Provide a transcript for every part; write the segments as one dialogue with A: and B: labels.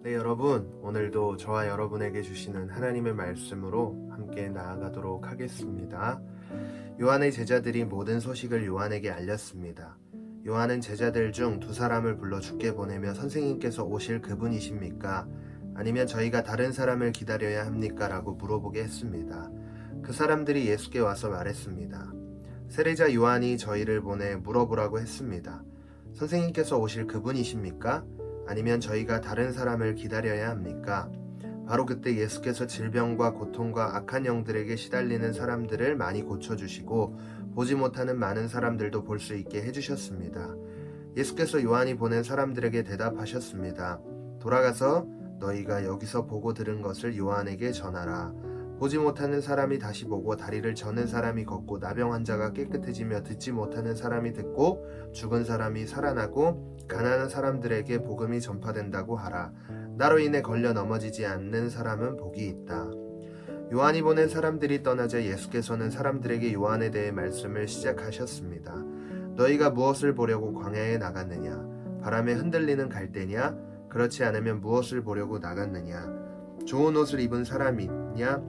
A: 네, 여러분, 오늘도 저와 여러분에게 주시는 하나님의 말씀으로 함께 나아가도록 하겠습니다. 요한의 제자들이 모든 소식을 요한에게 알렸습니다. 요한은 제자들 중 두 사람을 불러 주께 보내며 선생님께서 오실 그분이십니까? 아니면 저희가 다른 사람을 기다려야 합니까? 라고 물어보게 했습니다. 그 사람들이 예수께 와서 말했습니다. 세례자 요한이 저희를 보내 물어보라고 했습니다. 선생님께서 오실 그분이십니까? 아니면 저희가 다른 사람을 기다려야 합니까? 바로 그때 예수께서 질병과 고통과 악한 영들에게 시달리는 사람들을 많이 고쳐주시고 보지 못하는 많은 사람들도 볼 수 있게 해주셨습니다. 예수께서 요한이 보낸 사람들에게 대답하셨습니다. 돌아가서 너희가 여기서 보고 들은 것을 요한에게 전하라. 보지 못하는 사람이 다시 보고 다리를 저는 사람이 걷고 나병 환자가 깨끗해지며 듣지 못하는 사람이 듣고 죽은 사람이 살아나고 가난한 사람들에게 복음이 전파된다고 하라. 나로 인해 걸려 넘어지지 않는 사람은 복이 있다. 요한이 보낸 사람들이 떠나자 예수께서는 사람들에게 요한에 대해 말씀을 시작하셨습니다. 너희가 무엇을 보려고 광야에 나갔느냐? 바람에 흔들리는 갈대냐? 그렇지 않으면 무엇을 보려고 나갔느냐? 좋은 옷을 입은 사람이 있냐?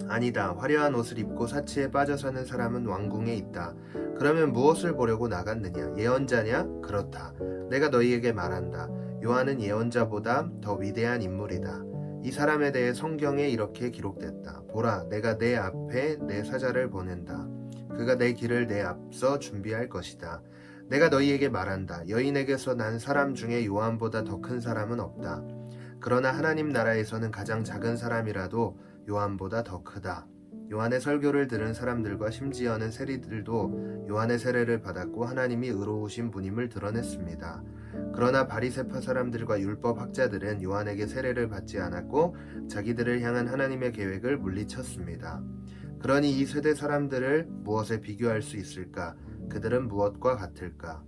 A: 아니다. 화려한 옷을 입고 사치에 빠져 사는 사람은 왕궁에 있다. 그러면 무엇을 보려고 나갔느냐? 예언자냐? 그렇다. 내가 너희에게 말한다. 요한은 예언자보다 더 위대한 인물이다. 이 사람에 대해 성경에 이렇게 기록됐다. 보라, 내가 내 앞에 내 사자를 보낸다. 그가 내 길을 내 앞서 준비할 것이다. 내가 너희에게 말한다. 여인에게서 난 사람 중에 요한보다 더 큰 사람은 없다. 그러나 하나님 나라에서는 가장 작은 사람이라도 요한보다 더 크다. 요한의 설교를 들은 사람들과 심지어는 세리들도 요한의 세례를 받았고 하나님이 의로우신 분임을 드러냈습니다. 그러나 바리새파 사람들과 율법 학자들은 요한에게 세례를 받지 않았고 자기들을 향한 하나님의 계획을 물리쳤습니다. 그러니 이 세대 사람들을 무엇에 비교할 수 있을까? 그들은 무엇과 같을까?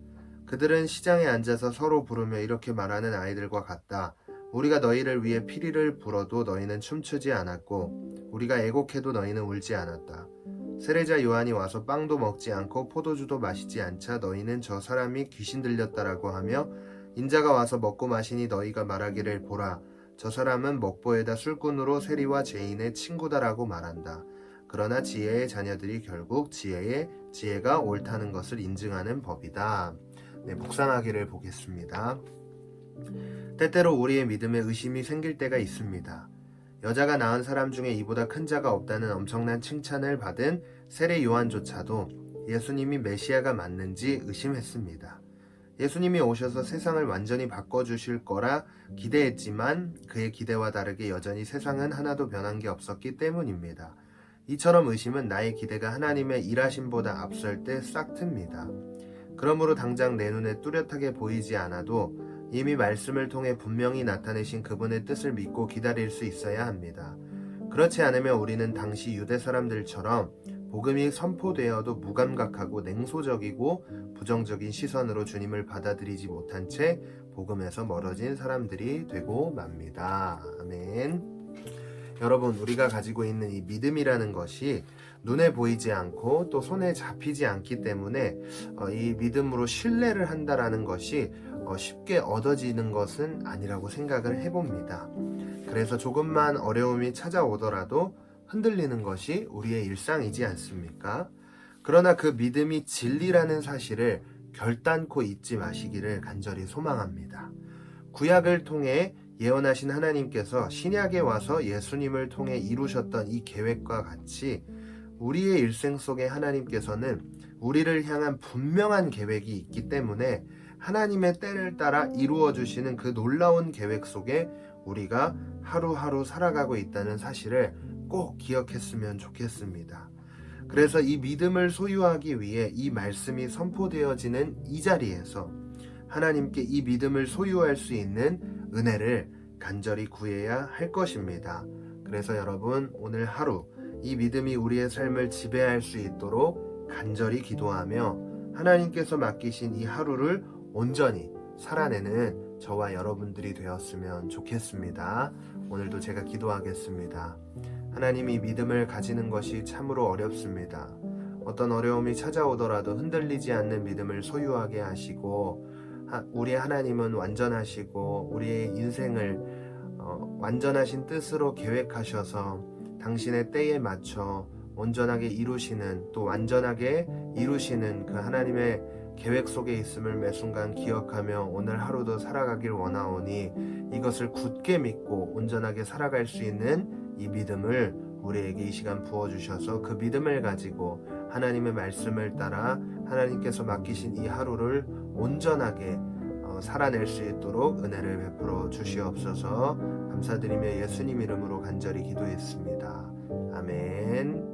A: 그들은 시장에 앉아서 서로 부르며 이렇게 말하는 아이들과 같다. 우리가 너희를 위해 피리를 불어도 너희는 춤추지 않았고 우리가 애곡해도 너희는 울지 않았다. 세례자 요한이 와서 빵도 먹지 않고 포도주도 마시지 않자 너희는 저 사람이 귀신 들렸다라고 하며 인자가 와서 먹고 마시니 너희가 말하기를 보라, 저 사람은 먹보에다 술꾼으로 세리와 죄인의 친구다라고 말한다. 그러나 지혜의 자녀들이 결국 지혜가 옳다는 것을 인증하는 법이다. 네, 묵상하기를 보겠습니다. 때때로 우리의 믿음에 의심이 생길 때가 있습니다. 여자가 낳은 사람 중에 이보다 큰 자가 없다는 엄청난 칭찬을 받은 세례 요한조차도 예수님이 메시아가 맞는지 의심했습니다. 예수님이 오셔서 세상을 완전히 바꿔주실 거라 기대했지만 그의 기대와 다르게 여전히 세상은 하나도 변한 게 없었기 때문입니다. 이처럼 의심은 나의 기대가 하나님의 일하심보다 앞설 때 싹 틉니다. 그러므로 당장 내 눈에 뚜렷하게 보이지 않아도 이미 말씀을 통해 분명히 나타내신 그분의 뜻을 믿고 기다릴 수 있어야 합니다. 그렇지 않으면 우리는 당시 유대 사람들처럼 복음이 선포되어도 무감각하고 냉소적이고 부정적인 시선으로 주님을 받아들이지 못한 채 복음에서 멀어진 사람들이 되고 맙니다. 아멘. 여러분, 우리가 가지고 있는 이 믿음이라는 것이 눈에 보이지 않고 또 손에 잡히지 않기 때문에 이 믿음으로 신뢰를 한다라는 것이 쉽게 얻어지는 것은 아니라고 생각을 해봅니다. 그래서 조금만 어려움이 찾아오더라도 흔들리는 것이 우리의 일상이지 않습니까? 그러나 그 믿음이 진리라는 사실을 결단코 잊지 마시기를 간절히 소망합니다. 구약을 통해 예언하신 하나님께서 신약에 와서 예수님을 통해 이루셨던 이 계획과 같이 우리의 일생 속에 하나님께서는 우리를 향한 분명한 계획이 있기 때문에 하나님의 때를 따라 이루어 주시는 그 놀라운 계획 속에 우리가 하루하루 살아가고 있다는 사실을 꼭 기억했으면 좋겠습니다. 그래서 이 믿음을 소유하기 위해 이 말씀이 선포되어지는 이 자리에서 하나님께 이 믿음을 소유할 수 있는 은혜를 간절히 구해야 할 것입니다. 그래서 여러분, 오늘 하루 이 믿음이 우리의 삶을 지배할 수 있도록 간절히 기도하며 하나님께서 맡기신 이 하루를 온전히 살아내는 저와 여러분들이 되었으면 좋겠습니다. 오늘도 제가 기도하겠습니다. 하나님이 믿음을 가지는 것이 참으로 어렵습니다. 어떤 어려움이 찾아오더라도 흔들리지 않는 믿음을 소유하게 하시고 우리 하나님은 완전하시고 우리의 인생을 완전하신 뜻으로 계획하셔서 당신의 때에 맞춰 온전하게 이루시는, 또 완전하게 이루시는 그 하나님의 계획 속에 있음을 매 순간 기억하며 오늘 하루도 살아가길 원하오니, 이것을 굳게 믿고 온전하게 살아갈 수 있는 이 믿음을 우리에게 이 시간 부어주셔서 그 믿음을 가지고 하나님의 말씀을 따라 하나님께서 맡기신 이 하루를 온전하게 살아낼 수 있도록 은혜를 베풀어 주시옵소서. 감사드리며 예수님 이름으로 간절히 기도했습니다. 아멘.